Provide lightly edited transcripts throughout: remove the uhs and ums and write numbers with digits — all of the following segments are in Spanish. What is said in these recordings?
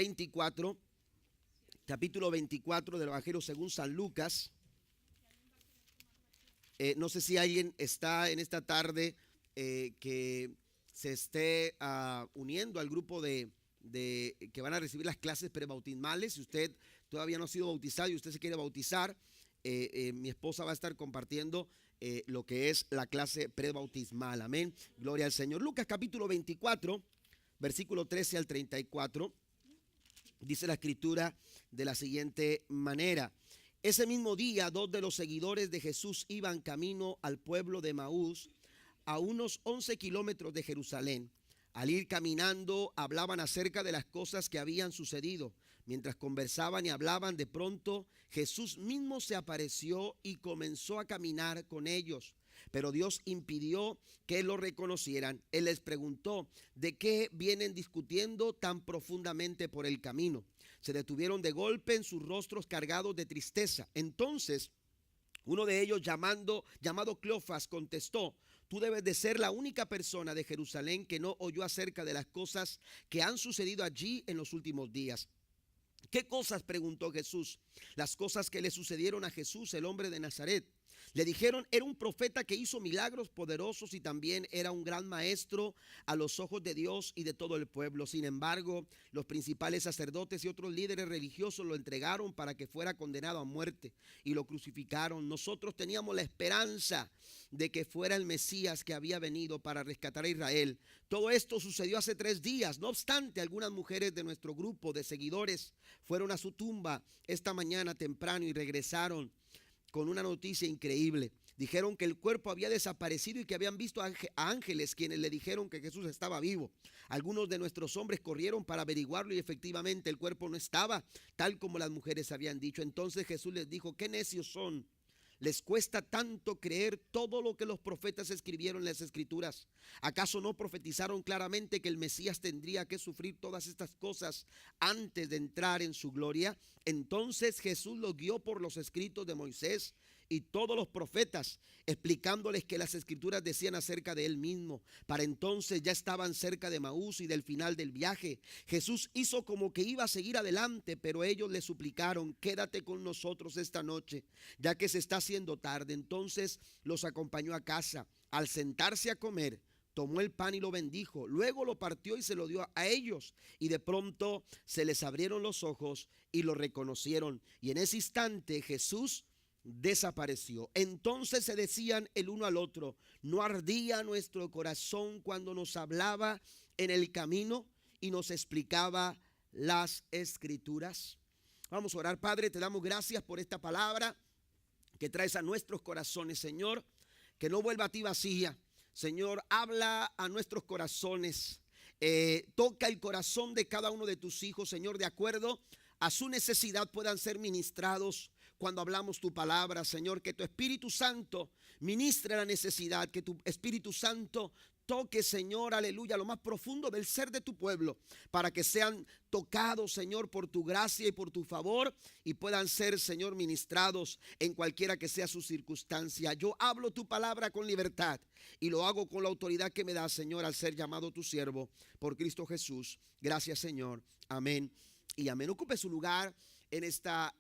24, capítulo 24 del Evangelio según San Lucas. No sé si alguien está en esta tarde que se esté uniendo al grupo de que van a recibir las clases prebautismales. Si usted todavía no ha sido bautizado y usted se quiere bautizar, mi esposa va a estar compartiendo lo que es la clase prebautismal. Amén. Gloria al Señor. Lucas capítulo 24, versículo 13 al 34. Dice la escritura de la siguiente manera: ese mismo día, dos de los seguidores de Jesús iban camino al pueblo de Emaús, a unos 11 kilómetros de Jerusalén. Al ir caminando, hablaban acerca de las cosas que habían sucedido. Mientras conversaban y hablaban, de pronto Jesús mismo se apareció y comenzó a caminar con ellos. Pero Dios impidió que lo reconocieran. Él les preguntó: ¿de qué vienen discutiendo tan profundamente por el camino? Se detuvieron de golpe, en sus rostros cargados de tristeza. Entonces uno de ellos, llamado Cleofas, contestó: tú debes de ser la única persona de Jerusalén que no oyó acerca de las cosas que han sucedido allí en los últimos días. ¿Qué cosas?, preguntó Jesús. Las cosas que le sucedieron a Jesús, el hombre de Nazaret. Le dijeron: era un profeta que hizo milagros poderosos y también era un gran maestro a los ojos de Dios y de todo el pueblo. Sin embargo, los principales sacerdotes y otros líderes religiosos lo entregaron para que fuera condenado a muerte y lo crucificaron. Nosotros teníamos la esperanza de que fuera el Mesías que había venido para rescatar a Israel. Todo esto sucedió hace 3 días. No obstante, algunas mujeres de nuestro grupo de seguidores fueron a su tumba esta mañana temprano y regresaron con una noticia increíble. Dijeron que el cuerpo había desaparecido y que habían visto a ángeles quienes le dijeron que Jesús estaba vivo. Algunos de nuestros hombres corrieron para averiguarlo y efectivamente el cuerpo no estaba tal como las mujeres habían dicho. Entonces Jesús les dijo: qué necios son. ¿Les cuesta tanto creer todo lo que los profetas escribieron en las escrituras? ¿Acaso no profetizaron claramente que el Mesías tendría que sufrir todas estas cosas antes de entrar en su gloria? Entonces Jesús los guió por los escritos de Moisés y todos los profetas, explicándoles que las escrituras decían acerca de él mismo. Para entonces ya estaban cerca de Emaús y del final del viaje. Jesús hizo como que iba a seguir adelante, pero ellos le suplicaron: quédate con nosotros esta noche, ya que se está haciendo tarde. Entonces los acompañó a casa. Al sentarse a comer, tomó el pan y lo bendijo, luego lo partió y se lo dio a ellos, y de pronto se les abrieron los ojos y lo reconocieron, y en ese instante Jesús desapareció. Entonces se decían el uno al otro: ¿no ardía nuestro corazón cuando nos hablaba en el camino y nos explicaba las escrituras? Vamos a orar. Padre, te damos gracias por esta palabra que traes a nuestros corazones, Señor. Que no vuelva a ti vacía. Señor, habla a nuestros corazones. Toca el corazón de cada uno de tus hijos, Señor, de acuerdo a su necesidad puedan ser ministrados cuando hablamos tu palabra, Señor. Que tu Espíritu Santo ministre la necesidad, que tu Espíritu Santo toque, Señor, aleluya, lo más profundo del ser de tu pueblo, para que sean tocados, Señor, por tu gracia y por tu favor, y puedan ser, Señor, ministrados en cualquiera que sea su circunstancia. Yo hablo tu palabra con libertad y lo hago con la autoridad que me da, Señor, al ser llamado tu siervo por Cristo Jesús. Gracias, Señor. Amén y amén. Ocupe su lugar en esta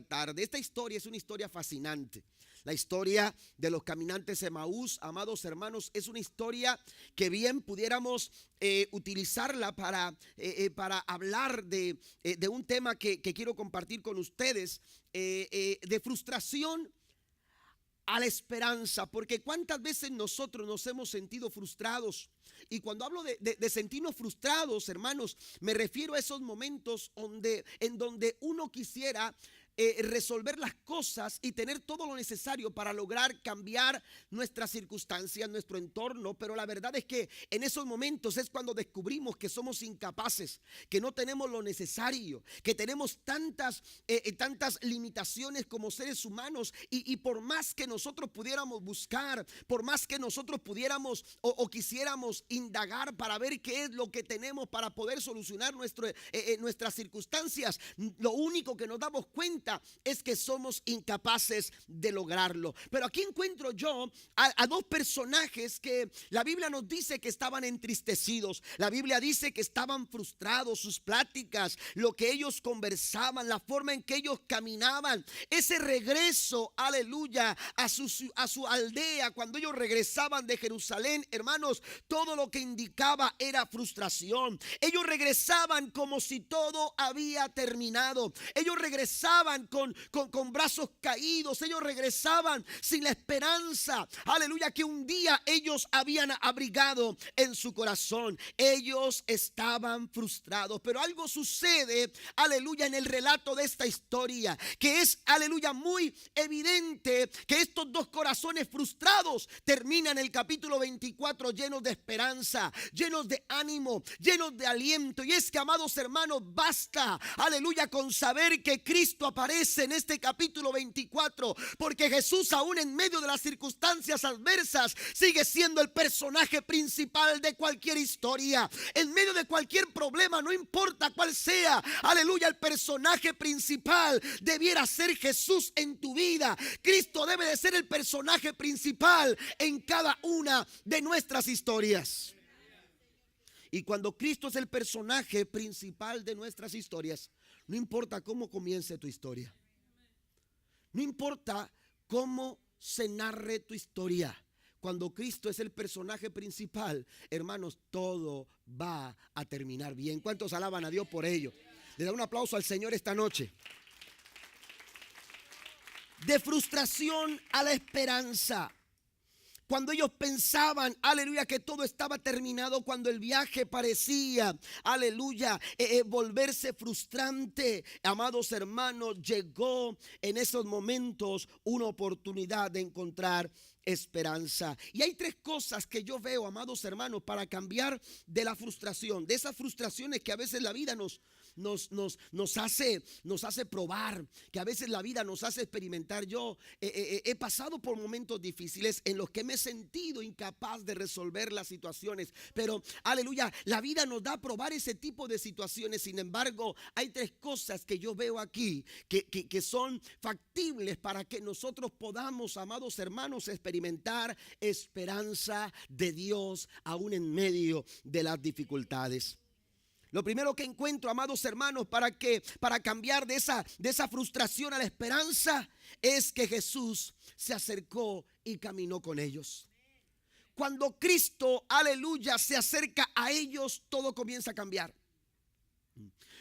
tarde. Esta historia es una historia fascinante. La historia de los caminantes de Emaús, amados hermanos, es una historia que bien pudiéramos utilizarla para hablar de un tema que quiero compartir con ustedes, de frustración a la esperanza. Porque cuántas veces nosotros nos hemos sentido frustrados. Y cuando hablo de sentirnos frustrados, hermanos, me refiero a esos momentos en donde uno quisiera resolver las cosas y tener todo lo necesario para lograr cambiar nuestras circunstancias, nuestro entorno. Pero la verdad es que en esos momentos es cuando descubrimos que somos incapaces, que no tenemos lo necesario, que tenemos tantas limitaciones como seres humanos, y por más que nosotros pudiéramos buscar, por más que nosotros pudiéramos o quisiéramos indagar para ver qué es lo que tenemos para poder solucionar nuestras circunstancias, lo único que nos damos cuenta cuenta es que somos incapaces de lograrlo. Pero aquí encuentro yo a dos personajes que la Biblia nos dice que estaban entristecidos. La Biblia dice que estaban frustrados, sus pláticas, lo que ellos conversaban, la forma en que ellos caminaban, ese regreso, aleluya, a su aldea, cuando ellos regresaban de Jerusalén, hermanos, todo lo que indicaba era frustración. Ellos regresaban como si todo había terminado. Ellos regresaban con brazos caídos. Ellos regresaban sin la esperanza, aleluya, que un día ellos habían abrigado en su corazón. Ellos estaban frustrados, pero algo sucede, aleluya, en el relato de esta historia, que es, aleluya, muy evidente que estos dos corazones frustrados terminan el capítulo 24 llenos de esperanza, llenos de ánimo, llenos de aliento. Y es que, amados hermanos, basta, aleluya, con saber que Cristo aparece en este capítulo 24, porque Jesús, aún en medio de las circunstancias adversas, sigue siendo el personaje principal de cualquier historia. En medio de cualquier problema, no importa cuál sea, aleluya, el personaje principal debiera ser Jesús en tu vida. Cristo debe de ser el personaje principal en cada una de nuestras historias. Y cuando Cristo es el personaje principal de nuestras historias, no importa cómo comience tu historia, no importa cómo se narre tu historia, cuando Cristo es el personaje principal, hermanos, todo va a terminar bien. ¿Cuántos alaban a Dios por ello? Le da un aplauso al Señor esta noche. De frustración a la esperanza. Cuando ellos pensaban, aleluya, que todo estaba terminado, cuando el viaje parecía, aleluya, volverse frustrante, amados hermanos, llegó en esos momentos una oportunidad de encontrar esperanza. Y hay tres cosas que yo veo, amados hermanos, para cambiar de la frustración, de esas frustraciones que a veces la vida nos hace probar, que a veces la vida nos hace experimentar. Yo he pasado por momentos difíciles en los que me he sentido incapaz de resolver las situaciones, pero aleluya, la vida nos da a probar ese tipo de situaciones. Sin embargo, hay tres cosas que yo veo aquí que son factibles para que nosotros podamos, amados hermanos, experimentar esperanza de Dios aún en medio de las dificultades. Lo primero que encuentro, amados hermanos, para cambiar de esa frustración a la esperanza, es que Jesús se acercó y caminó con ellos. Cuando Cristo, aleluya, se acerca a ellos, todo comienza a cambiar.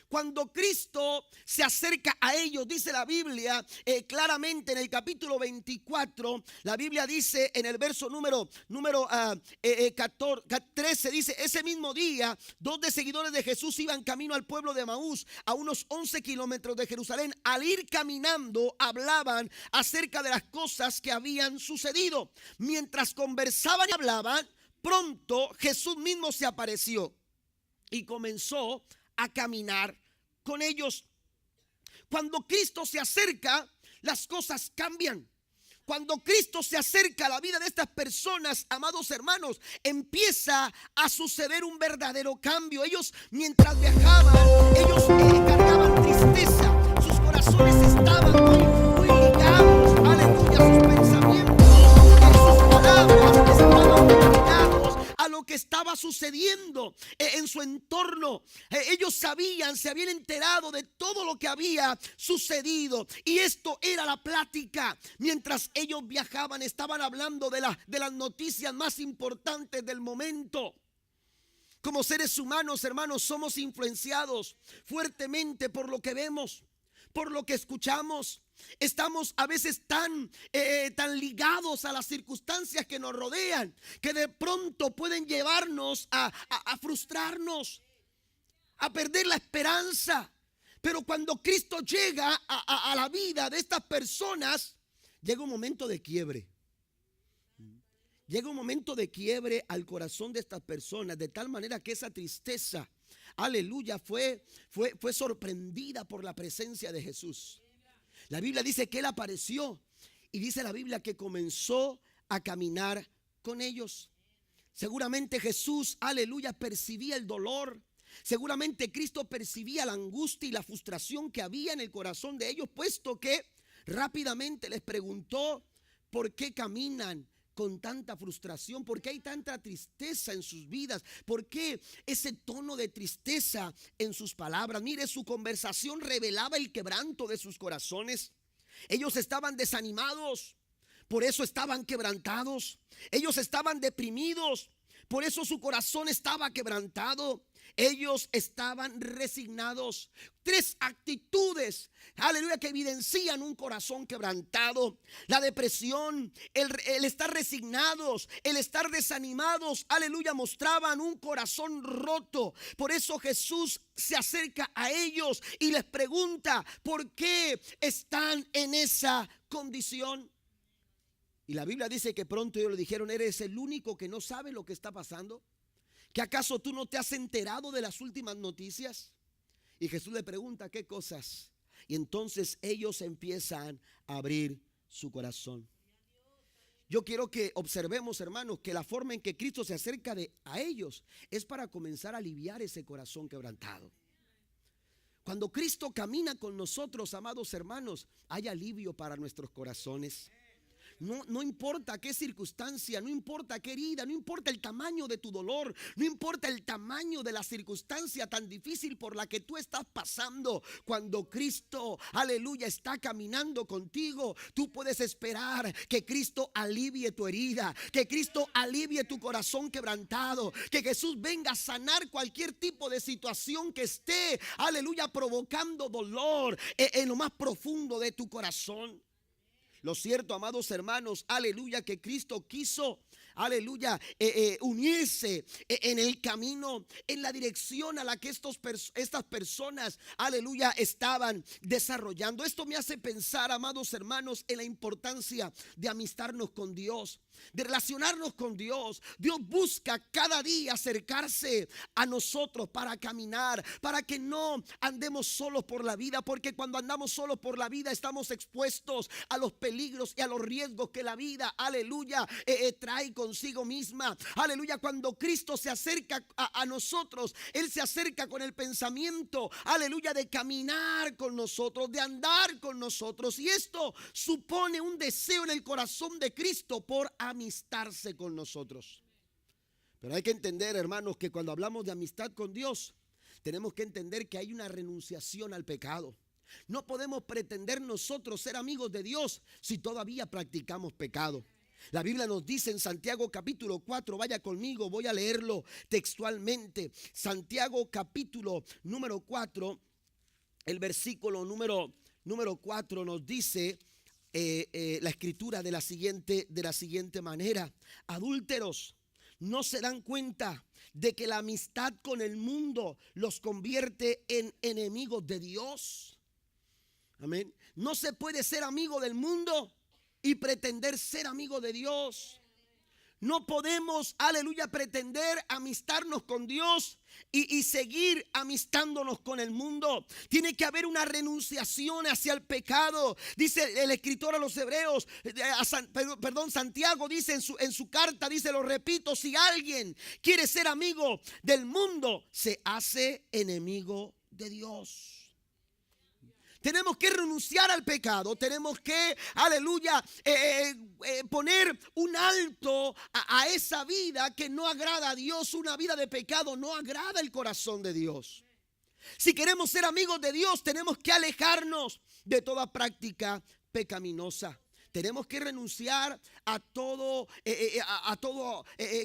Cuando Cristo se acerca a ellos, dice la Biblia claramente en el capítulo 24, la Biblia dice en el verso número 13, dice: ese mismo día, dos de seguidores de Jesús iban camino al pueblo de Emaús, a unos 11 kilómetros de Jerusalén. Al ir caminando, hablaban acerca de las cosas que habían sucedido. Mientras conversaban y hablaban, pronto Jesús mismo se apareció y comenzó a caminar con ellos. Cuando Cristo se acerca, las cosas cambian. Cuando Cristo se acerca a la vida de estas personas, amados hermanos, empieza a suceder un verdadero cambio. Ellos, mientras viajaban, ellos cargaban tristeza. Sus corazones estaban muy ligados, aleluya, a sus pensamientos, sus palabras estaban ligados a lo que estaba sucediendo en su entorno. Ellos se habían enterado de todo lo que había sucedido, y esto era la plática. Mientras ellos viajaban, estaban hablando de las noticias más importantes del momento. Como seres humanos, hermanos, somos influenciados fuertemente por lo que vemos, por lo que escuchamos. Estamos a veces tan ligados a las circunstancias que nos rodean, que de pronto pueden llevarnos a frustrarnos, a perder la esperanza. Pero cuando Cristo llega a la vida de estas personas, llega un momento de quiebre. Llega un momento de quiebre al corazón de estas personas, de tal manera que esa tristeza, aleluya, fue sorprendida por la presencia de Jesús. La Biblia dice que Él apareció, y dice la Biblia que comenzó a caminar con ellos. Seguramente Jesús, aleluya, percibía el dolor, Seguramente Cristo percibía la angustia y la frustración que había en el corazón de ellos, puesto que rápidamente les preguntó por qué caminan con tanta frustración, por qué hay tanta tristeza en sus vidas, por qué ese tono de tristeza en sus palabras. Mire, su conversación revelaba el quebranto de sus corazones. Ellos estaban desanimados, por eso estaban quebrantados. Ellos estaban deprimidos, por eso su corazón estaba quebrantado. Ellos estaban resignados. Tres actitudes, aleluya, que evidencian un corazón quebrantado: la depresión, el estar resignados, el estar desanimados, aleluya, mostraban un corazón roto. Por eso Jesús se acerca a ellos y les pregunta por qué están en esa condición. Y la Biblia dice que pronto ellos le dijeron: ¿eres el único que no sabe lo que está pasando? ¿Que acaso tú no te has enterado de las últimas noticias? Y Jesús le pregunta: ¿qué cosas? Y entonces ellos empiezan a abrir su corazón. Yo quiero que observemos, hermanos, que la forma en que Cristo se acerca a ellos es para comenzar a aliviar ese corazón quebrantado. Cuando Cristo camina con nosotros, amados hermanos, hay alivio para nuestros corazones. No importa qué circunstancia, no importa qué herida, no importa el tamaño de tu dolor, no importa el tamaño de la circunstancia tan difícil por la que tú estás pasando. Cuando Cristo, aleluya, está caminando contigo, tú puedes esperar que Cristo alivie tu herida, que Cristo alivie tu corazón quebrantado, que Jesús venga a sanar cualquier tipo de situación que esté, aleluya, provocando dolor en lo más profundo de tu corazón. Lo cierto, amados hermanos, aleluya, que Cristo quiso, aleluya, unirse en el camino, en la dirección a la que estas personas, aleluya, estaban desarrollando. Esto me hace pensar, amados hermanos, en la importancia de amistarnos con Dios, de relacionarnos con Dios. Dios busca cada día acercarse a nosotros para caminar, para que no andemos solos por la vida, porque cuando andamos solos por la vida estamos expuestos a los peligros y a los riesgos que la vida, aleluya, trae consigo misma. Aleluya, cuando Cristo se acerca a nosotros, Él se acerca con el pensamiento, aleluya, de caminar con nosotros, de andar con nosotros. Y esto supone un deseo en el corazón de Cristo por amistarse con nosotros. Pero hay que entender, hermanos, que cuando hablamos de amistad con Dios, tenemos que entender que hay una renunciación al pecado. No podemos pretender nosotros ser amigos de Dios si todavía practicamos pecado. La Biblia nos dice en Santiago capítulo 4, vaya conmigo, voy a leerlo textualmente. Santiago capítulo número 4, el versículo número 4 nos dice la escritura de la siguiente manera: adúlteros, ¿no se dan cuenta de que la amistad con el mundo los convierte en enemigos de Dios? Amén. No se puede ser amigo del mundo y pretender ser amigo de Dios. No podemos, aleluya, pretender amistarnos con Dios y seguir amistándonos con el mundo. Tiene que haber una renunciación hacia el pecado. Dice el escritor a los Hebreos, Santiago dice en su carta, dice, lo repito: si alguien quiere ser amigo del mundo, se hace enemigo de Dios. Tenemos que renunciar al pecado. Tenemos que, aleluya, poner un alto a esa vida que no agrada a Dios. Una vida de pecado no agrada el corazón de Dios. Si queremos ser amigos de Dios, tenemos que alejarnos de toda práctica pecaminosa. Tenemos que renunciar a todo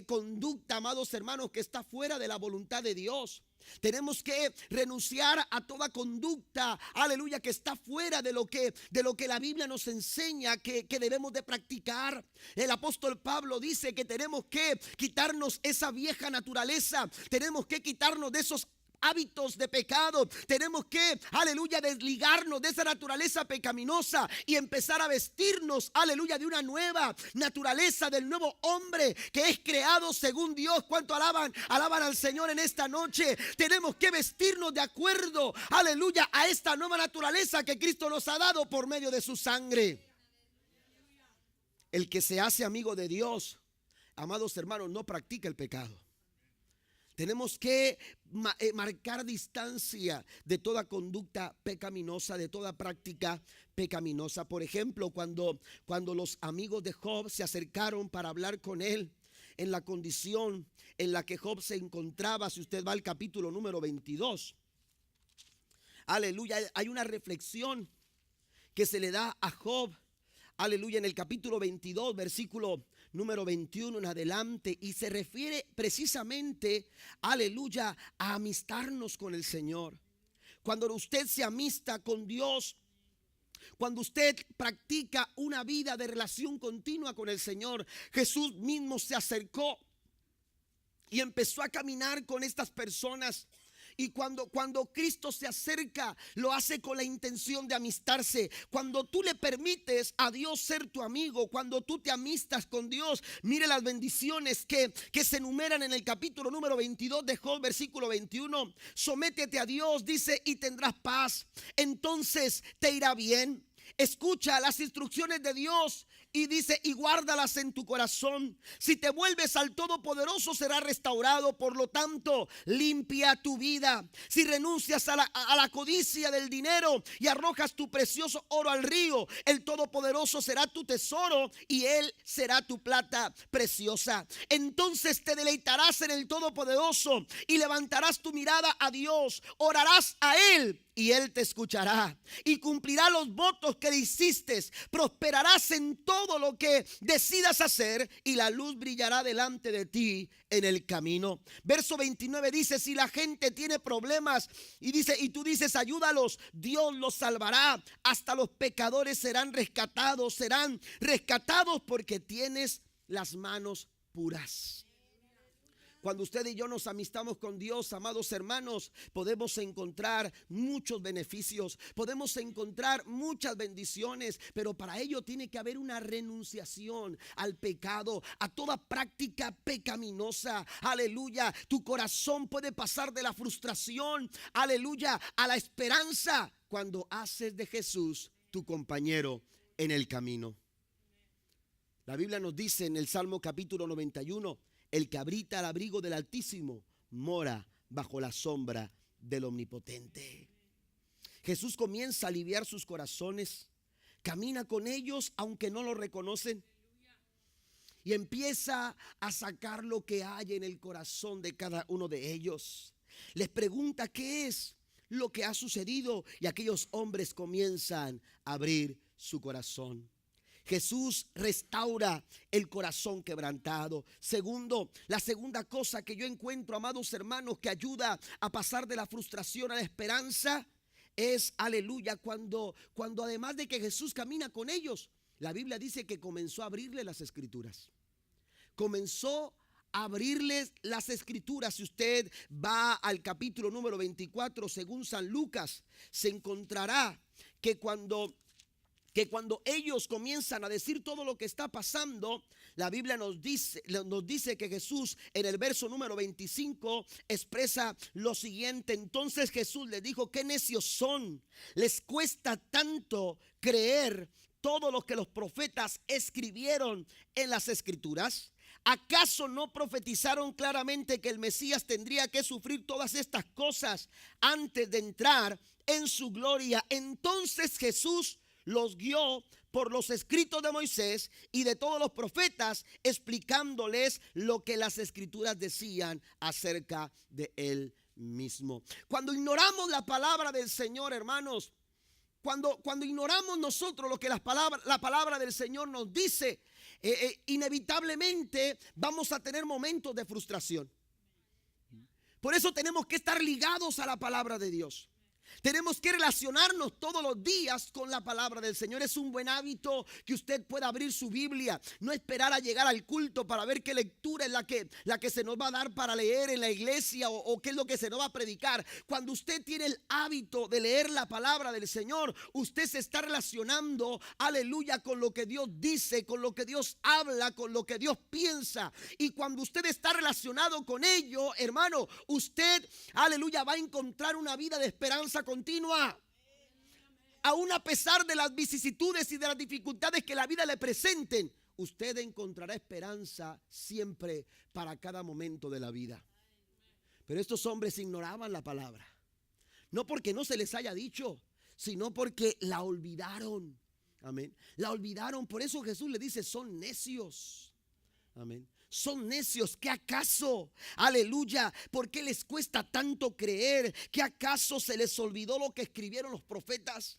conducta, amados hermanos, que está fuera de la voluntad de Dios. Tenemos que renunciar a toda conducta, aleluya, que está fuera de lo que la Biblia nos enseña que debemos de practicar. El apóstol Pablo dice que tenemos que quitarnos esa vieja naturaleza. Tenemos que quitarnos de esos hábitos de pecado. Tenemos que, aleluya, desligarnos de esa naturaleza pecaminosa y empezar a vestirnos, aleluya, de una nueva naturaleza, del nuevo hombre que es creado según Dios. ¿Cuánto alaban al Señor en esta noche? Tenemos que vestirnos de acuerdo, aleluya, a esta nueva naturaleza que Cristo nos ha dado por medio de su sangre. El que se hace amigo de Dios, amados hermanos, no practica el pecado. Tenemos que marcar distancia de toda conducta pecaminosa, de toda práctica pecaminosa. Por ejemplo, cuando los amigos de Job se acercaron para hablar con él en la condición en la que Job se encontraba, si usted va al capítulo número 22, aleluya, hay una reflexión que se le da a Job, aleluya, en el capítulo 22, versículo número 21 en adelante, y se refiere precisamente, aleluya, a amistarnos con el Señor. Cuando usted se amista con Dios, cuando usted practica una vida de relación continua con el Señor, Jesús mismo se acercó y empezó a caminar con estas personas. Y cuando Cristo se acerca, lo hace con la intención de amistarse. Cuando tú le permites a Dios ser tu amigo, cuando tú te amistas con Dios, mire las bendiciones que se enumeran en el capítulo número 22 de Job, versículo 21. Sométete a Dios, dice, y tendrás paz. Entonces te irá bien. Escucha las instrucciones de Dios y dice, y guárdalas en tu corazón. Si te vuelves al Todopoderoso, será restaurado. Por lo tanto, limpia tu vida. Si renuncias a la codicia del dinero y arrojas tu precioso oro al río, el Todopoderoso será tu tesoro y Él será tu plata preciosa. Entonces te deleitarás en el Todopoderoso y levantarás tu mirada a Dios. Orarás a Él y Él te escuchará y cumplirá los votos que le hiciste. Prosperarás en todo lo que decidas hacer y la luz brillará delante de ti en el camino. Verso 29 dice, si la gente tiene problemas y tú dices ayúdalos, Dios los salvará. Hasta los pecadores serán rescatados porque tienes las manos puras. Cuando usted y yo nos amistamos con Dios, amados hermanos, podemos encontrar muchos beneficios, podemos encontrar muchas bendiciones, pero para ello tiene que haber una renunciación al pecado, a toda práctica pecaminosa. Aleluya, tu corazón puede pasar de la frustración, aleluya, a la esperanza cuando haces de Jesús tu compañero en el camino. La Biblia nos dice en el Salmo capítulo 91, el que habita al abrigo del Altísimo mora bajo la sombra del Omnipotente. Jesús comienza a aliviar sus corazones, camina con ellos aunque no lo reconocen y empieza a sacar lo que hay en el corazón de cada uno de ellos. Les pregunta qué es lo que ha sucedido y aquellos hombres comienzan a abrir su corazón. Jesús restaura el corazón quebrantado. Segundo, la segunda cosa que yo encuentro, amados hermanos, que ayuda a pasar de la frustración a la esperanza es, aleluya, cuando además de que Jesús camina con ellos, la Biblia dice que comenzó a abrirle las escrituras. Comenzó a abrirles las escrituras. Si usted va al capítulo número 24, según San Lucas, se encontrará que cuando ellos comienzan a decir todo lo que está pasando, la Biblia nos dice que Jesús en el verso número 25 expresa lo siguiente. Entonces Jesús les dijo, qué necios son, les cuesta tanto creer todo lo que los profetas escribieron en las escrituras. ¿Acaso no profetizaron claramente que el Mesías tendría que sufrir todas estas cosas antes de entrar en su gloria? Entonces Jesús los guió por los escritos de Moisés y de todos los profetas, explicándoles lo que las escrituras decían acerca de él mismo. Cuando ignoramos la palabra del Señor, hermanos, cuando ignoramos nosotros lo que la palabra del Señor nos dice, inevitablemente vamos a tener momentos de frustración. Por eso tenemos que estar ligados a la palabra de Dios. Tenemos que relacionarnos todos los días con la palabra del Señor. Es un buen hábito que usted pueda abrir su Biblia, no esperar a llegar al culto para ver qué lectura es la que se nos va a dar para leer en la iglesia o qué es lo que se nos va a predicar. Cuando usted tiene el hábito de leer la palabra del Señor, usted se está relacionando, aleluya, con lo que Dios dice, con lo que Dios habla, con lo que Dios piensa. Y cuando usted está relacionado con ello, hermano, usted, aleluya, va a encontrar una vida de esperanza continua. Aún a pesar de las vicisitudes y de las dificultades que la vida le presenten, usted encontrará esperanza siempre para cada momento de la vida. Pero estos hombres ignoraban la palabra. No porque no se les haya dicho, sino porque la olvidaron. Amén. La olvidaron. Por eso Jesús le dice, son necios. Amén. Son necios. ¿Qué acaso? Aleluya. ¿Por qué les cuesta tanto creer? ¿Qué acaso se les olvidó lo que escribieron los profetas?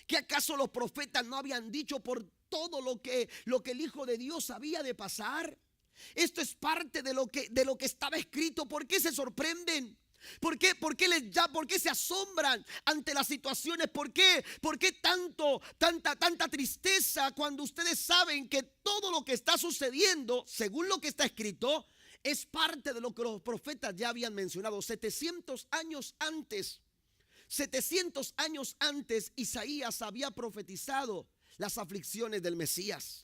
¿Qué acaso los profetas no habían dicho por todo lo que el Hijo de Dios había de pasar? Esto es parte de lo que estaba escrito. ¿Por qué se sorprenden? ¿Por qué se asombran ante las situaciones? ¿Por qué tanta tristeza cuando ustedes saben que todo lo que está sucediendo, según lo que está escrito, es parte de lo que los profetas ya habían mencionado? 700 años antes, Isaías había profetizado las aflicciones del Mesías.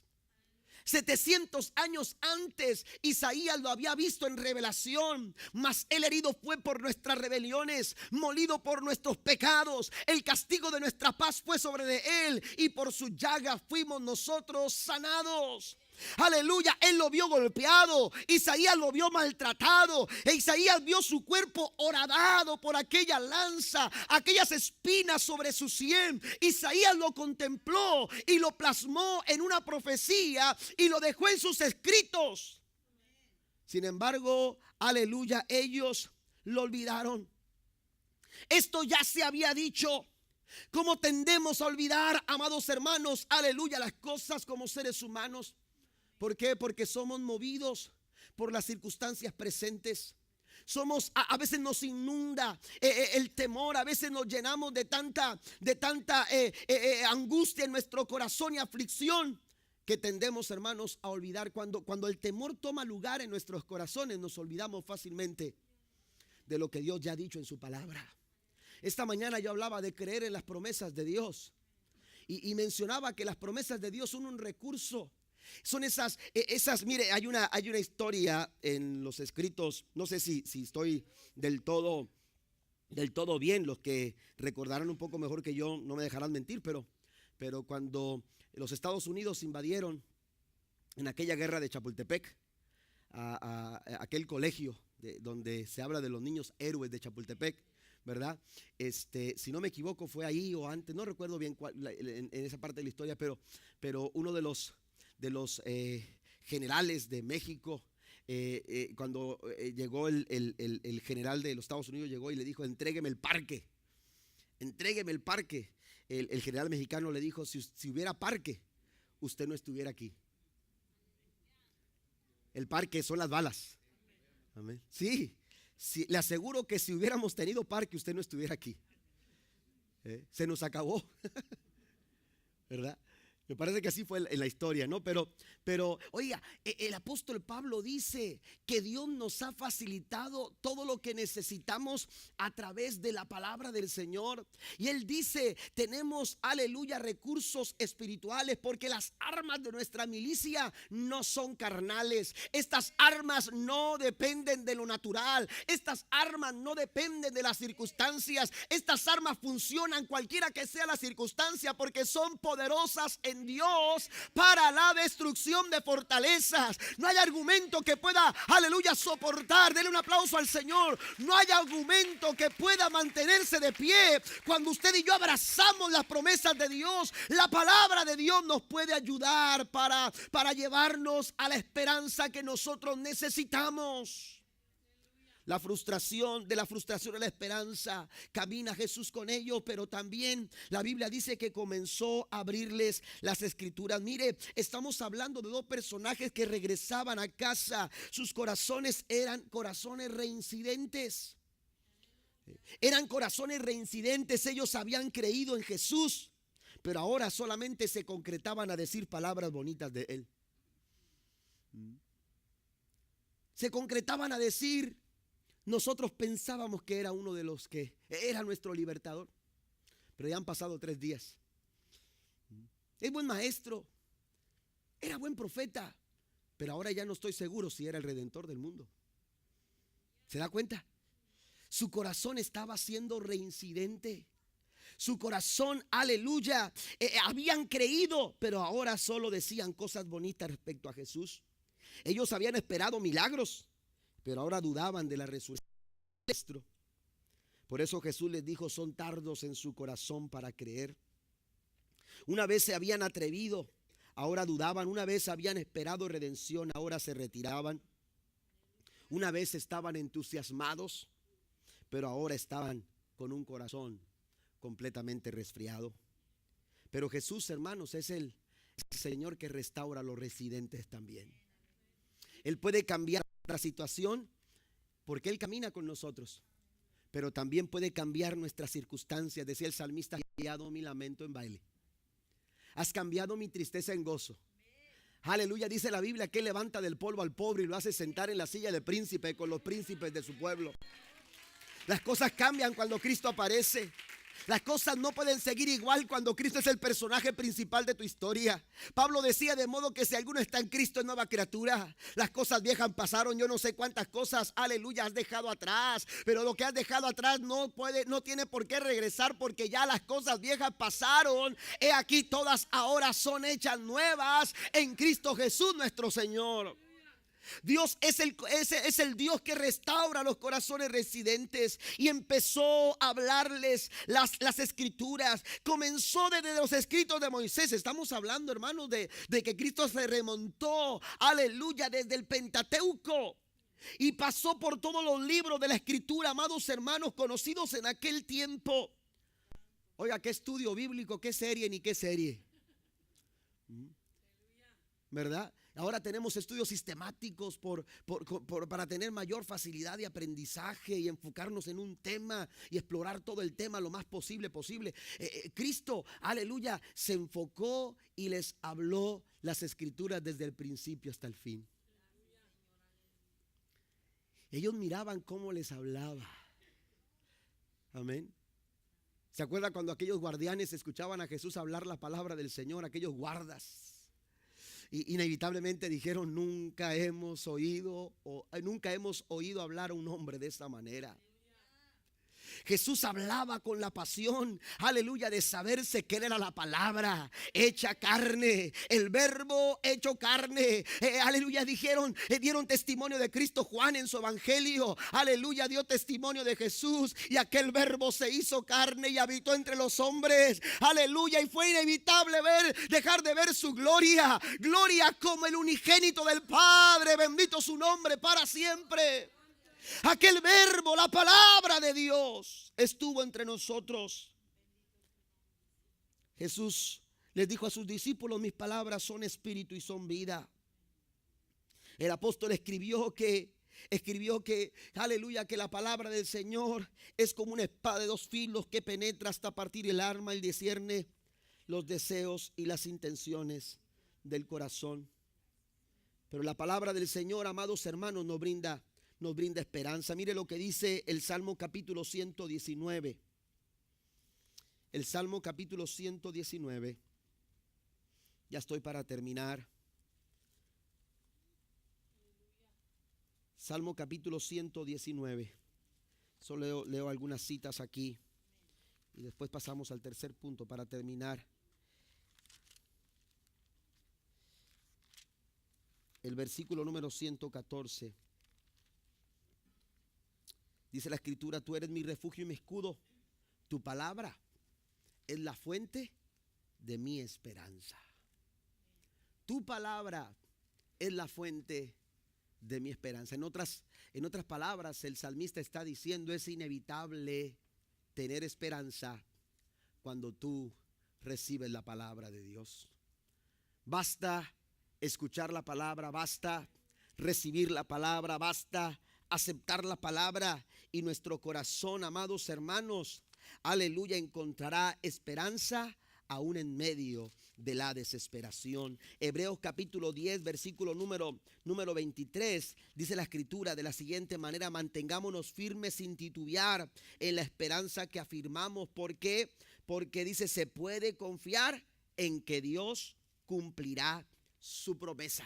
700 años antes, Isaías lo había visto en revelación. Mas el herido fue por nuestras rebeliones, molido por nuestros pecados. El castigo de nuestra paz fue sobre de él, y por su llaga fuimos nosotros sanados. Aleluya, él lo vio golpeado, Isaías lo vio maltratado, e Isaías vio su cuerpo horadado por aquella lanza, aquellas espinas sobre su sien. Isaías lo contempló y lo plasmó en una profecía y lo dejó en sus escritos. Sin embargo, aleluya, ellos lo olvidaron. Esto ya se había dicho. ¿Cómo tendemos a olvidar, amados hermanos, aleluya, las cosas como seres humanos? ¿Por qué? Porque somos movidos por las circunstancias presentes. A veces nos inunda el temor, a veces nos llenamos de tanta angustia en nuestro corazón y aflicción, que tendemos, hermanos, a olvidar. Cuando el temor toma lugar en nuestros corazones, nos olvidamos fácilmente de lo que Dios ya ha dicho en su palabra. Esta mañana yo hablaba de creer en las promesas de Dios y mencionaba que las promesas de Dios son un recurso. Son esas, mire, hay una historia en los escritos, no sé si estoy del todo bien. Los que recordarán un poco mejor que yo no me dejarán mentir, pero cuando los Estados Unidos invadieron en aquella guerra de Chapultepec a aquel colegio donde se habla de los niños héroes de Chapultepec, ¿verdad? Si no me equivoco fue ahí o antes, no recuerdo bien en esa parte de la historia, pero uno de los generales de México, cuando llegó el general de los Estados Unidos, llegó y le dijo: entrégueme el parque. El general mexicano le dijo: si hubiera parque, usted no estuviera aquí. El parque son las balas. Amén. Sí, le aseguro que si hubiéramos tenido parque, usted no estuviera aquí. Se nos acabó. ¿Verdad? Me parece que así fue en la historia, ¿no? Pero oiga, el apóstol Pablo dice que Dios nos ha facilitado todo lo que necesitamos a través de la palabra del Señor. Y él dice: tenemos, aleluya, recursos espirituales, porque las armas de nuestra milicia no son carnales. Estas armas no dependen de lo natural. Estas armas no dependen de las circunstancias. Estas armas funcionan cualquiera que sea la circunstancia, porque son poderosas en Dios para la destrucción de fortalezas. No hay argumento que pueda, aleluya, soportar. Denle un aplauso al Señor. No hay argumento que pueda mantenerse de pie cuando usted y yo abrazamos las promesas de Dios. La palabra de Dios nos puede ayudar para llevarnos a la esperanza que nosotros necesitamos. De la frustración a la esperanza camina Jesús con ellos, pero también la Biblia dice que comenzó a abrirles las escrituras. Mire, estamos hablando de dos personajes que regresaban a casa. Sus corazones eran corazones reincidentes. Ellos habían creído en Jesús, pero ahora solamente se concretaban a decir palabras bonitas de Él. Se concretaban a decir: nosotros pensábamos que era uno de los que era nuestro libertador, pero ya han pasado 3 días. Es buen maestro, era buen profeta, pero ahora ya no estoy seguro si era el redentor del mundo. ¿Se da cuenta? Su corazón estaba siendo reincidente. Su corazón, aleluya, habían creído, pero ahora solo decían cosas bonitas respecto a Jesús. Ellos habían esperado milagros, pero ahora dudaban de la resurrección. Por eso Jesús les dijo, son tardos en su corazón para creer. Una vez se habían atrevido, ahora dudaban. Una vez habían esperado redención, ahora se retiraban. Una vez estaban entusiasmados, pero ahora estaban con un corazón completamente resfriado. Pero Jesús, hermanos, es el Señor que restaura a los residentes también. Él puede cambiar la situación porque Él camina con nosotros, pero también puede cambiar nuestras circunstancias. Decía el salmista, has cambiado mi lamento en baile, has cambiado mi tristeza en gozo. Aleluya, dice la Biblia que Él levanta del polvo al pobre y lo hace sentar en la silla de príncipe con los príncipes de su pueblo. Las cosas cambian cuando Cristo aparece. Las cosas no pueden seguir igual cuando Cristo es el personaje principal de tu historia. Pablo decía, de modo que si alguno está en Cristo es nueva criatura. Las cosas viejas pasaron, yo no sé cuántas cosas, aleluya, has dejado atrás. Pero lo que has dejado atrás no tiene por qué regresar, porque ya las cosas viejas pasaron. He aquí todas ahora son hechas nuevas en Cristo Jesús nuestro Señor. Dios es el Dios que restaura los corazones residentes. Y empezó a hablarles las escrituras. Comenzó desde los escritos de Moisés. Estamos hablando, hermanos, de que Cristo se remontó, aleluya, desde el Pentateuco y pasó por todos los libros de la escritura, amados hermanos, conocidos en aquel tiempo. Oiga, qué estudio bíblico, qué serie ni qué serie, ¿verdad? Ahora tenemos estudios sistemáticos para tener mayor facilidad de aprendizaje y enfocarnos en un tema y explorar todo el tema lo más posible. Cristo, aleluya, se enfocó y les habló las escrituras desde el principio hasta el fin. Ellos miraban cómo les hablaba. Amén. ¿Se acuerda cuando aquellos guardianes escuchaban a Jesús hablar la palabra del Señor? Aquellos guardas. Y inevitablemente dijeron, nunca hemos oído hablar a un hombre de esta manera. Jesús hablaba con la pasión, aleluya, de saberse que Él era la palabra hecha carne, el verbo hecho carne. Aleluya, dieron testimonio de Cristo. Juan en su evangelio, aleluya, dio testimonio de Jesús. Y aquel verbo se hizo carne y habitó entre los hombres, aleluya. Y fue inevitable dejar de ver su gloria como el unigénito del Padre, bendito su nombre para siempre. Aquel verbo, la palabra de Dios, estuvo entre nosotros. Jesús les dijo a sus discípulos, mis palabras son espíritu y son vida. El apóstol escribió que, aleluya, que la palabra del Señor es como una espada de dos filos que penetra hasta partir el alma y discierne los deseos y las intenciones del corazón. Pero la palabra del Señor, amados hermanos, nos brinda esperanza. Mire lo que dice el Salmo capítulo 119. El Salmo capítulo 119. Ya estoy para terminar. Salmo capítulo 119. Solo leo algunas citas aquí y después pasamos al tercer punto para terminar. El versículo número 114. Dice la escritura, tú eres mi refugio y mi escudo. Tu palabra es la fuente de mi esperanza. Tu palabra es la fuente de mi esperanza. En otras palabras, el salmista está diciendo, es inevitable tener esperanza cuando tú recibes la palabra de Dios. Basta escuchar la palabra, basta recibir la palabra, basta aceptar la palabra y nuestro corazón, amados hermanos, aleluya, encontrará esperanza aún en medio de la desesperación. Hebreos capítulo 10, versículo número 23, dice la escritura de la siguiente manera, mantengámonos firmes sin titubear en la esperanza que afirmamos. ¿Por qué? Porque dice, se puede confiar en que Dios cumplirá su promesa.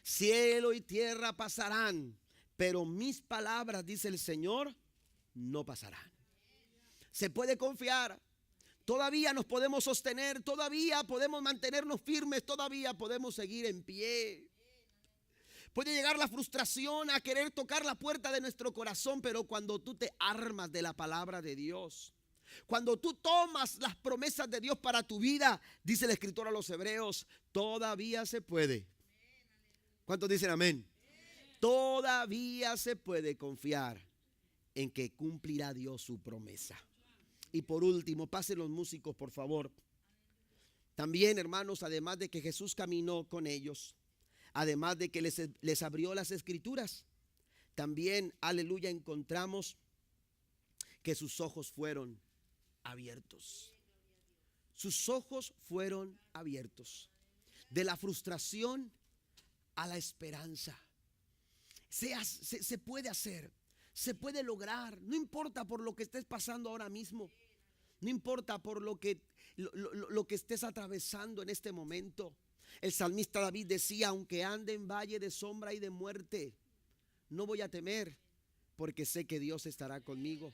Cielo y tierra pasarán, pero mis palabras, dice el Señor, no pasarán. Se puede confiar. Todavía nos podemos sostener, todavía podemos mantenernos firmes, todavía podemos seguir en pie. Puede llegar la frustración a querer tocar la puerta de nuestro corazón, pero cuando tú te armas de la palabra de Dios, cuando tú tomas las promesas de Dios para tu vida, dice el escritor a los Hebreos, todavía se puede. ¿Cuántos dicen amén? Todavía se puede confiar en que cumplirá Dios su promesa. Y por último, pasen los músicos, por favor. También, hermanos, además de que Jesús caminó con ellos, además de que les abrió las escrituras, también, aleluya, encontramos que sus ojos fueron abiertos. Sus ojos fueron abiertos. De la frustración a la esperanza. Se puede hacer, se puede lograr. No importa por lo que estés pasando ahora mismo. No importa por lo que estés atravesando en este momento. El salmista David decía, aunque ande en valle de sombra y de muerte, no voy a temer, porque sé que Dios estará conmigo.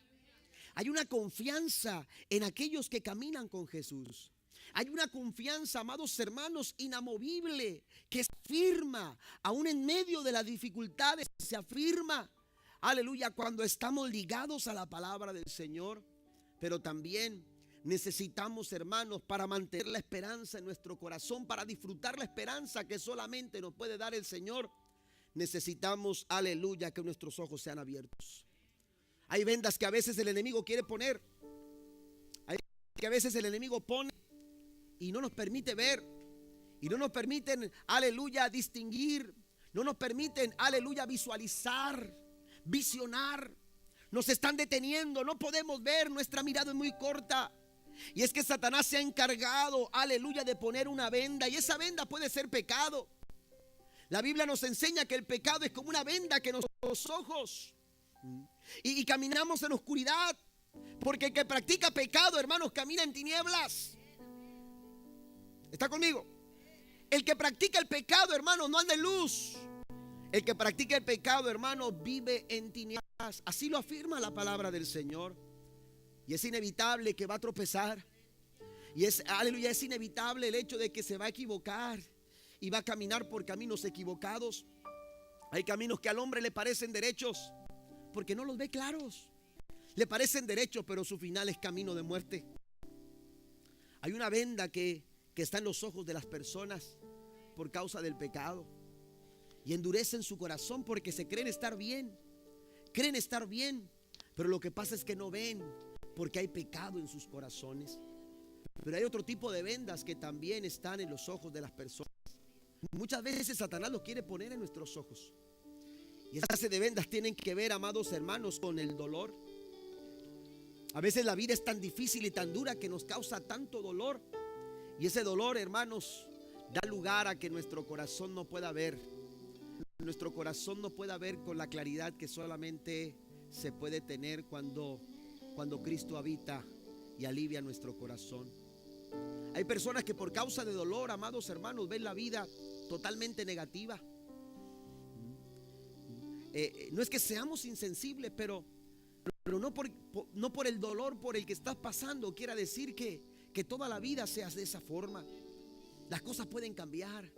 Hay una confianza en aquellos que caminan con Jesús. Hay una confianza, amados hermanos, inamovible, que se afirma, aún en medio de las dificultades, se afirma, aleluya, cuando estamos ligados a la palabra del Señor. Pero también necesitamos, hermanos, para mantener la esperanza en nuestro corazón, para disfrutar la esperanza que solamente nos puede dar el Señor, necesitamos, aleluya, que nuestros ojos sean abiertos. Hay vendas que a veces el enemigo quiere poner, hay que a veces el enemigo pone y no nos permite ver, y no nos permiten, aleluya, distinguir, no nos permiten, aleluya, visualizar, visionar. Nos están deteniendo, no podemos ver, nuestra mirada es muy corta. Y es que Satanás se ha encargado, aleluya, de poner una venda, y esa venda puede ser pecado. La Biblia nos enseña que el pecado es como una venda que nos da los ojos, y caminamos en oscuridad, porque el que practica pecado, hermanos, camina en tinieblas. ¿Está conmigo? El que practica el pecado, hermanos, no anda en luz. El que practica el pecado, hermanos, vive en tinieblas. Así lo afirma la palabra del Señor. Y es inevitable que va a tropezar. Y aleluya, es inevitable el hecho de que se va a equivocar y va a caminar por caminos equivocados. Hay caminos que al hombre le parecen derechos porque no los ve claros. Le parecen derechos, pero su final es camino de muerte. Hay una venda que está en los ojos de las personas por causa del pecado, y endurecen su corazón porque se creen estar bien, pero lo que pasa es que no ven porque hay pecado en sus corazones. Pero hay otro tipo de vendas que también están en los ojos de las personas. Muchas veces Satanás los quiere poner en nuestros ojos, y esa clase de vendas tienen que ver, amados hermanos, con el dolor. A veces la vida es tan difícil y tan dura que nos causa tanto dolor, y ese dolor, hermanos, da lugar a que nuestro corazón no pueda ver. Nuestro corazón no pueda ver con la claridad que solamente se puede tener cuando Cristo habita y alivia nuestro corazón. Hay personas que por causa de dolor, amados hermanos, ven la vida totalmente negativa. No es que seamos insensibles, pero no por el dolor por el que estás pasando quiera decir que toda la vida seas de esa forma. Las cosas pueden cambiar,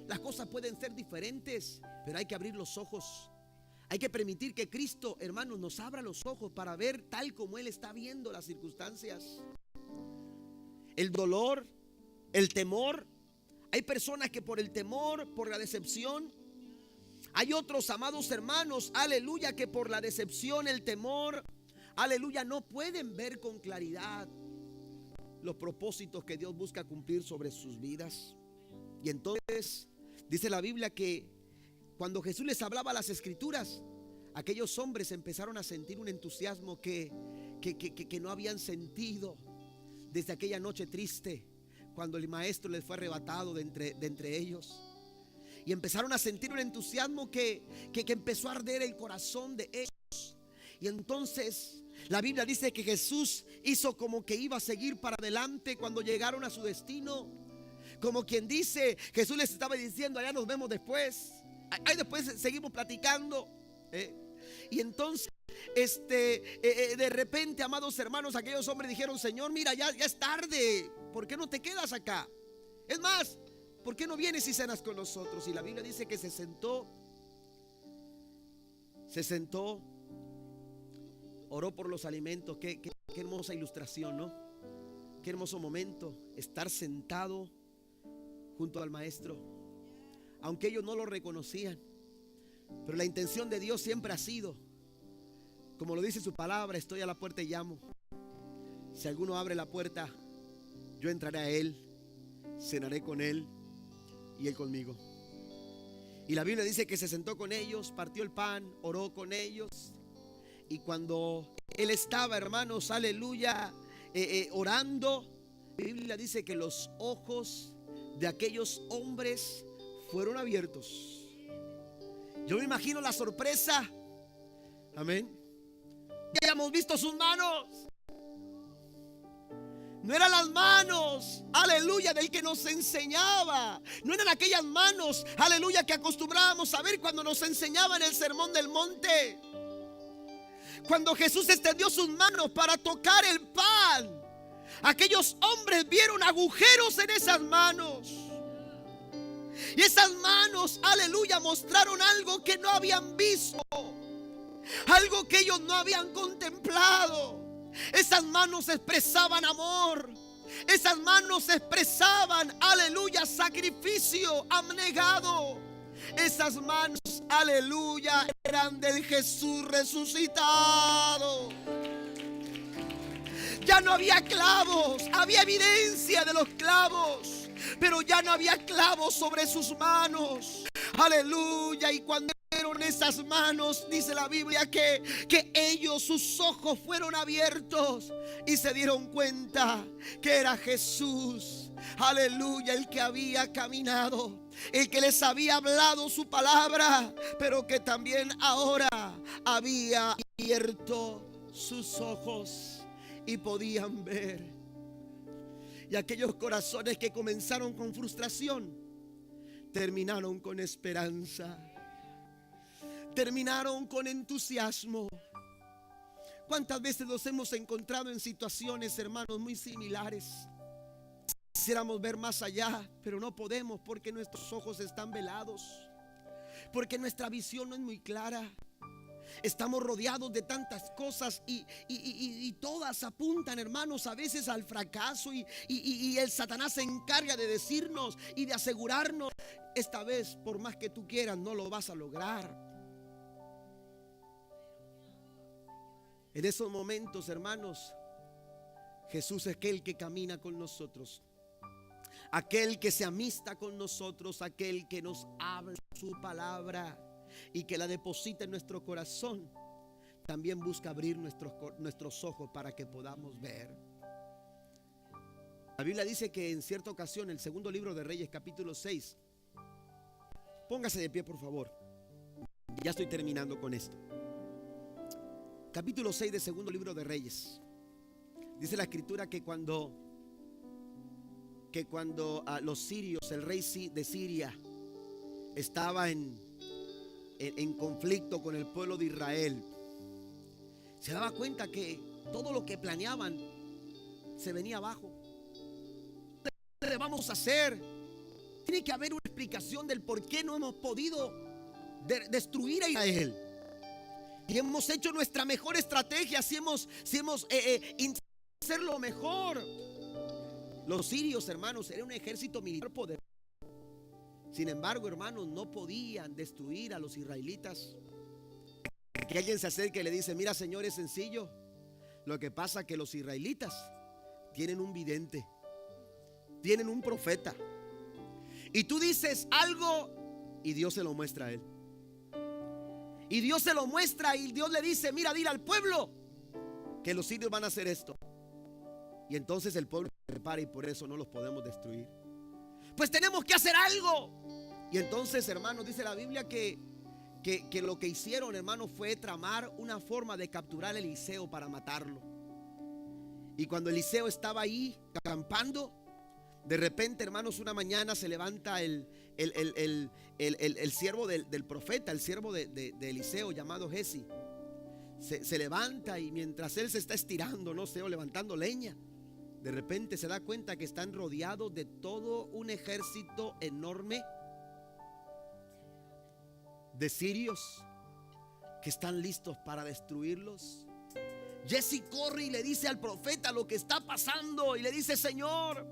las cosas pueden ser diferentes, pero hay que abrir los ojos. Hay que permitir que Cristo, hermanos, nos abra los ojos para ver tal como Él está viendo las circunstancias. El dolor, el temor. Hay personas que por el temor, por la decepción. Hay otros, amados hermanos, aleluya, que por la decepción, el temor, aleluya, no pueden ver con claridad los propósitos que Dios busca cumplir sobre sus vidas. Y entonces dice la Biblia que cuando Jesús les hablaba las escrituras, aquellos hombres empezaron a sentir un entusiasmo que no habían sentido desde aquella noche triste, cuando el maestro les fue arrebatado de entre ellos. Y empezaron a sentir un entusiasmo que empezó a arder el corazón de ellos. Y entonces la Biblia dice que Jesús hizo como que iba a seguir para adelante cuando llegaron a su destino. Como quien dice, Jesús les estaba diciendo, allá nos vemos después. Ahí después seguimos platicando. Y entonces, de repente, amados hermanos, aquellos hombres dijeron, Señor, mira, ya es tarde. ¿Por qué no te quedas acá? Es más, ¿por qué no vienes y cenas con nosotros? Y la Biblia dice que se sentó se sentó, oró por los alimentos. Qué hermosa ilustración, ¿no? Qué hermoso momento estar sentado junto al maestro, aunque ellos no lo reconocían. Pero la intención de Dios siempre ha sido, como lo dice su palabra: estoy a la puerta y llamo. Si alguno abre la puerta, yo entraré a él, cenaré con él y él conmigo. Y la Biblia dice que se sentó con ellos, partió el pan, oró con ellos. Y cuando él estaba, hermanos, aleluya, orando, la Biblia dice que los ojos de aquellos hombres fueron abiertos. Yo me imagino la sorpresa. Amén. Ya hemos visto sus manos. No eran las manos, aleluya, del que nos enseñaba. No eran aquellas manos, aleluya, que acostumbrábamos a ver cuando nos enseñaban el sermón del monte. Cuando Jesús extendió sus manos para tocar el pan, aquellos hombres vieron agujeros en esas manos. Y esas manos, aleluya, mostraron algo que no habían visto, algo que ellos no habían contemplado. Esas manos expresaban amor. Esas manos expresaban, aleluya, sacrificio abnegado. Esas manos, aleluya, eran del Jesús resucitado. Ya no había clavos, había evidencia de los clavos, pero ya no había clavos sobre sus manos. Aleluya. Y cuando vieron esas manos, dice la Biblia que ellos, sus ojos fueron abiertos y se dieron cuenta que era Jesús, aleluya, el que había caminado, el que les había hablado su palabra, pero que también ahora había abierto sus ojos y podían ver. Y aquellos corazones que comenzaron con frustración terminaron con esperanza, terminaron con entusiasmo. ¿Cuántas veces nos hemos encontrado en situaciones, hermanos, muy similares? Quisiéramos ver más allá, pero no podemos porque nuestros ojos están velados, porque nuestra visión no es muy clara. Estamos rodeados de tantas cosas y todas apuntan, hermanos, a veces al fracaso, y el Satanás se encarga de decirnos y de asegurarnos: esta vez, por más que tú quieras, no lo vas a lograr. En esos momentos, hermanos, Jesús es aquel que camina con nosotros, aquel que se amista con nosotros, aquel que nos habla su palabra y que la deposita en nuestro corazón. También busca abrir nuestros ojos para que podamos ver. La Biblia dice que en cierta ocasión, el segundo libro de Reyes, capítulo 6, póngase de pie, por favor. Ya estoy terminando con esto. Capítulo 6 del segundo libro de Reyes. Dice la escritura que cuando los sirios, el rey de Siria, estaba en conflicto con el pueblo de Israel, se daba cuenta que todo lo que planeaban se venía abajo. ¿Qué vamos a hacer? Tiene que haber una explicación del por qué no hemos podido destruir a Israel. Y hemos hecho nuestra mejor estrategia, si hemos intentado hacer lo mejor. Los sirios, hermanos, era un ejército militar poderoso. Sin embargo, hermanos, no podían destruir a los israelitas. Que alguien se acerque y le dice: mira, señor, es sencillo. Lo que pasa es que los israelitas tienen un vidente, tienen un profeta, y tú dices algo y Dios se lo muestra a él. Y Dios se lo muestra y Dios le dice: mira, dile al pueblo que los sirios van a hacer esto. Y entonces el pueblo se prepara y por eso no los podemos destruir. Pues tenemos que hacer algo. Y entonces, hermanos, dice la Biblia que lo que hicieron, hermanos, fue tramar una forma de capturar a Eliseo para matarlo. Y cuando Eliseo estaba ahí acampando, de repente, hermanos, una mañana se levanta el siervo del profeta, el siervo de Eliseo, llamado Giezi. Se levanta y mientras él se está estirando, no sé, o levantando leña, de repente se da cuenta que están rodeados de todo un ejército enorme de sirios. que están listos para destruirlos. Jesse corre y le dice al profeta lo que está pasando y le dice: Señor,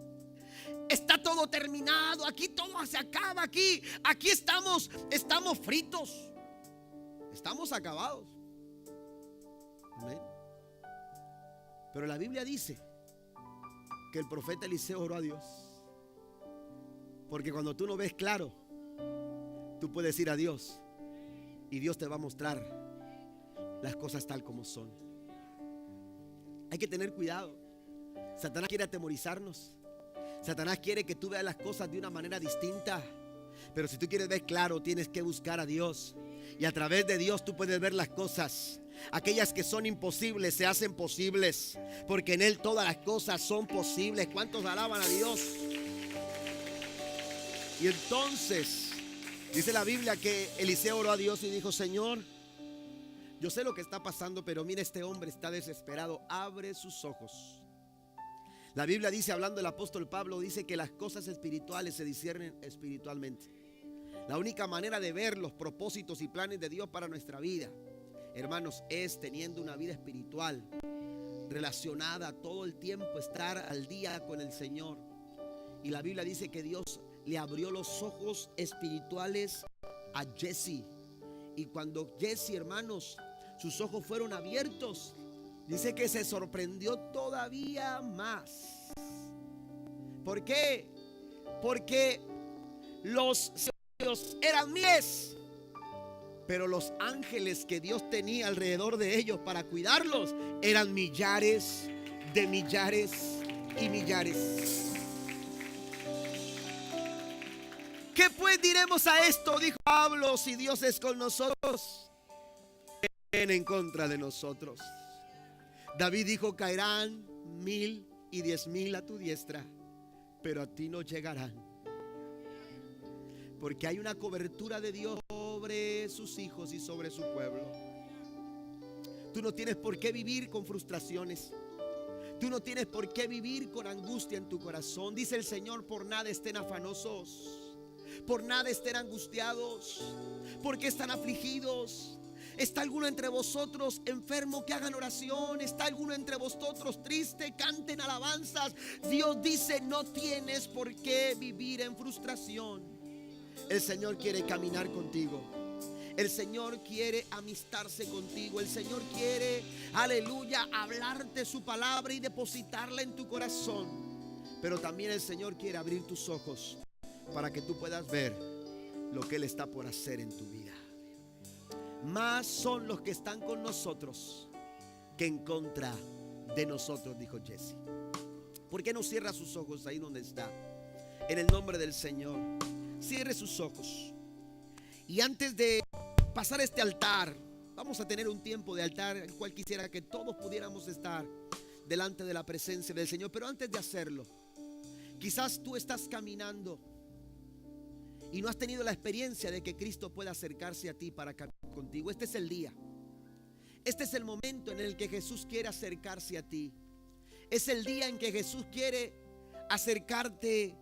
está todo terminado, aquí todo se acaba, aquí estamos fritos, estamos acabados. Amén. Pero la Biblia dice que el profeta Eliseo oró a Dios, porque cuando tú no ves claro, tú puedes ir a Dios y Dios te va a mostrar las cosas tal como son. Hay que tener cuidado. Satanás quiere atemorizarnos. Satanás quiere que tú veas las cosas de una manera distinta. Pero si tú quieres ver claro, tienes que buscar a Dios. Y a través de Dios tú puedes ver las cosas. Aquellas que son imposibles se hacen posibles, porque en Él todas las cosas son posibles. ¿Cuántos alaban a Dios? Y entonces dice la Biblia que Eliseo oró a Dios y dijo: Señor, yo sé lo que está pasando, pero mira, este hombre está desesperado. Abre sus ojos. La Biblia dice, hablando el apóstol Pablo, dice que las cosas espirituales se disciernen espiritualmente. La única manera de ver los propósitos y planes de Dios para nuestra vida, hermanos, es teniendo una vida espiritual relacionada todo el tiempo, estar al día con el Señor. Y la Biblia dice que Dios le abrió los ojos espirituales a Jesse. Y cuando Jesse, hermanos, sus ojos fueron abiertos, dice que se sorprendió todavía más. ¿Por qué? Porque los cielos eran miles, pero los ángeles que Dios tenía alrededor de ellos para cuidarlos eran millares de millares y millares. ¿Qué pues diremos a esto? Dijo Pablo: si Dios es con nosotros, ¿quién en contra de nosotros? David dijo: caerán 1000 y 10,000 a tu diestra, pero a ti no llegarán. Porque hay una cobertura de Dios sobre sus hijos y sobre su pueblo. Tú no tienes por qué vivir con frustraciones. Tú no tienes por qué vivir con angustia en tu corazón. Dice el Señor: por nada estén afanosos, por nada estén angustiados. ¿Por qué están afligidos? ¿Está alguno entre vosotros enfermo? Que hagan oración. ¿Está alguno entre vosotros triste? Canten alabanzas. Dios dice: no tienes por qué vivir en frustración. El Señor quiere caminar contigo. El Señor quiere amistarse contigo. El Señor quiere, aleluya, hablarte su palabra y depositarla en tu corazón. Pero también el Señor quiere abrir tus ojos para que tú puedas ver lo que Él está por hacer en tu vida. Más son los que están con nosotros que en contra de nosotros, dijo Jesse. ¿Por qué no cierra sus ojos ahí donde está? En el nombre del Señor, cierre sus ojos. Y antes de pasar este altar, vamos a tener un tiempo de altar, el cual quisiera que todos pudiéramos estar delante de la presencia del Señor. Pero antes de hacerlo, quizás tú estás caminando y no has tenido la experiencia de que Cristo pueda acercarse a ti para caminar contigo. Este es el día. Este es el momento en el que Jesús quiere acercarse a ti. Es el día en que Jesús quiere acercarse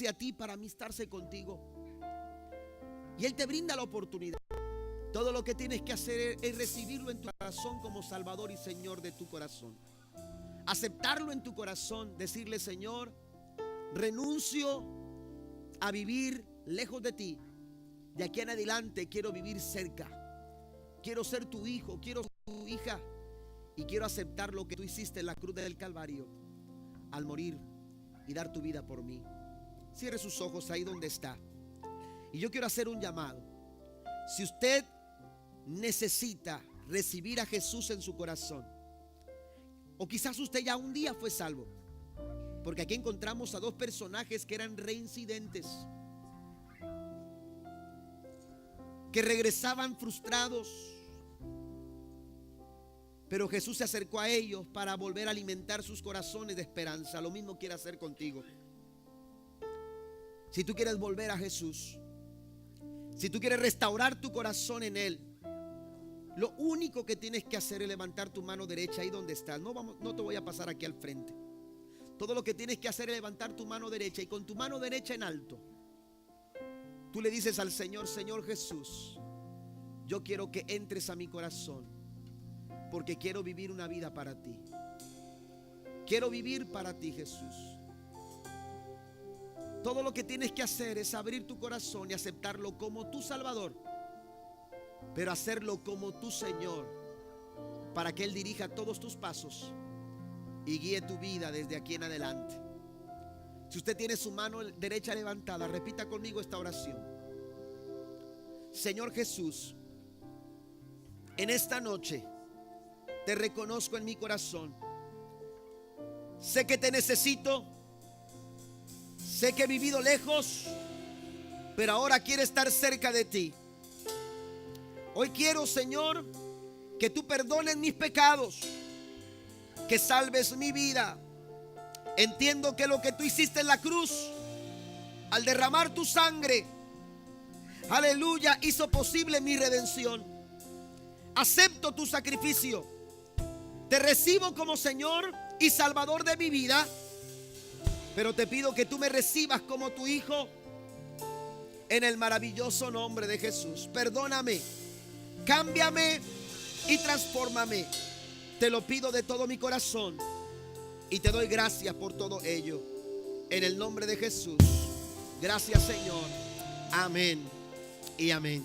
a ti para amistarse contigo. Y Él te brinda la oportunidad. Todo lo que tienes que hacer es recibirlo en tu corazón como Salvador y Señor de tu corazón. Aceptarlo en tu corazón, decirle: Señor, renuncio a vivir lejos de ti. De aquí en adelante quiero vivir cerca. Quiero ser tu hijo, quiero ser tu hija. Y quiero aceptar lo que tú hiciste en la cruz del Calvario al morir y dar tu vida por mí. Cierre sus ojos ahí donde está. Y yo quiero hacer un llamado. Si usted necesita recibir a Jesús en su corazón, o quizás usted ya un día fue salvo, porque aquí encontramos a dos personajes que eran reincidentes, que regresaban frustrados, pero Jesús se acercó a ellos para volver a alimentar sus corazones de esperanza. Lo mismo quiere hacer contigo. Si tú quieres volver a Jesús, si tú quieres restaurar tu corazón en Él, lo único que tienes que hacer es levantar tu mano derecha ahí donde estás. No te voy a pasar aquí al frente. Todo lo que tienes que hacer es levantar tu mano derecha, y con tu mano derecha en alto tú le dices al Señor: Señor Jesús, yo quiero que entres a mi corazón, porque quiero vivir una vida para ti. Quiero vivir para ti, Jesús. Todo lo que tienes que hacer es abrir tu corazón y aceptarlo como tu Salvador, pero hacerlo como tu Señor, para que Él dirija todos tus pasos y guíe tu vida desde aquí en adelante. Si usted tiene su mano derecha levantada, repita conmigo esta oración. Señor Jesús, en esta noche te reconozco en mi corazón. Sé que te necesito. Sé que he vivido lejos, pero ahora quiero estar cerca de ti. Hoy quiero, Señor, que tú perdones mis pecados, que salves mi vida. Entiendo que lo que tú hiciste en la cruz, al derramar tu sangre, aleluya, hizo posible mi redención. Acepto tu sacrificio. Te recibo como Señor y Salvador de mi vida, pero te pido que tú me recibas como tu Hijo, en el maravilloso nombre de Jesús. Perdóname, cámbiame y transfórmame. Te lo pido de todo mi corazón y te doy gracias por todo ello, en el nombre de Jesús. Gracias, Señor. Amén y amén.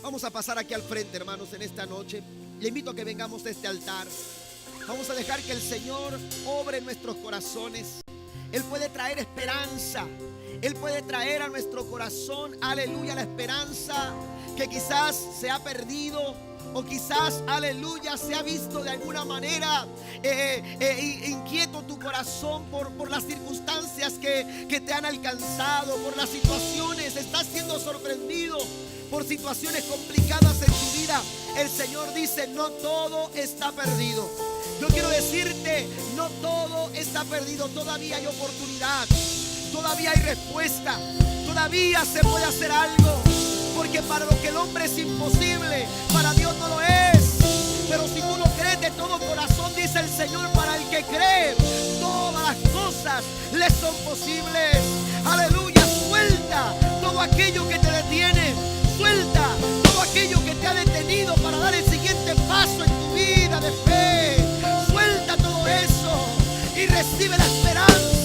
Vamos a pasar aquí al frente, hermanos, en esta noche. Le invito a que vengamos a este altar. Vamos a dejar que el Señor obre en nuestros corazones. Él puede traer esperanza. Él puede traer a nuestro corazón, aleluya, la esperanza que quizás se ha perdido, o quizás, aleluya, se ha visto de alguna manera inquieto tu corazón por las circunstancias que te han alcanzado, por las situaciones. Estás siendo sorprendido por situaciones complicadas en tu vida. El Señor dice: no todo está perdido. Yo quiero decirte, no todo está perdido. Todavía hay oportunidad, todavía hay respuesta, todavía se puede hacer algo. Porque para lo que el hombre es imposible, para Dios no lo es. Pero si tú lo crees de todo corazón, dice el Señor, para el que cree, todas las cosas le son posibles. Aleluya, suelta todo aquello que te detiene. Suelta todo aquello que te ha detenido para dar el siguiente paso en tu vida de fe. Suelta todo eso y recibe la esperanza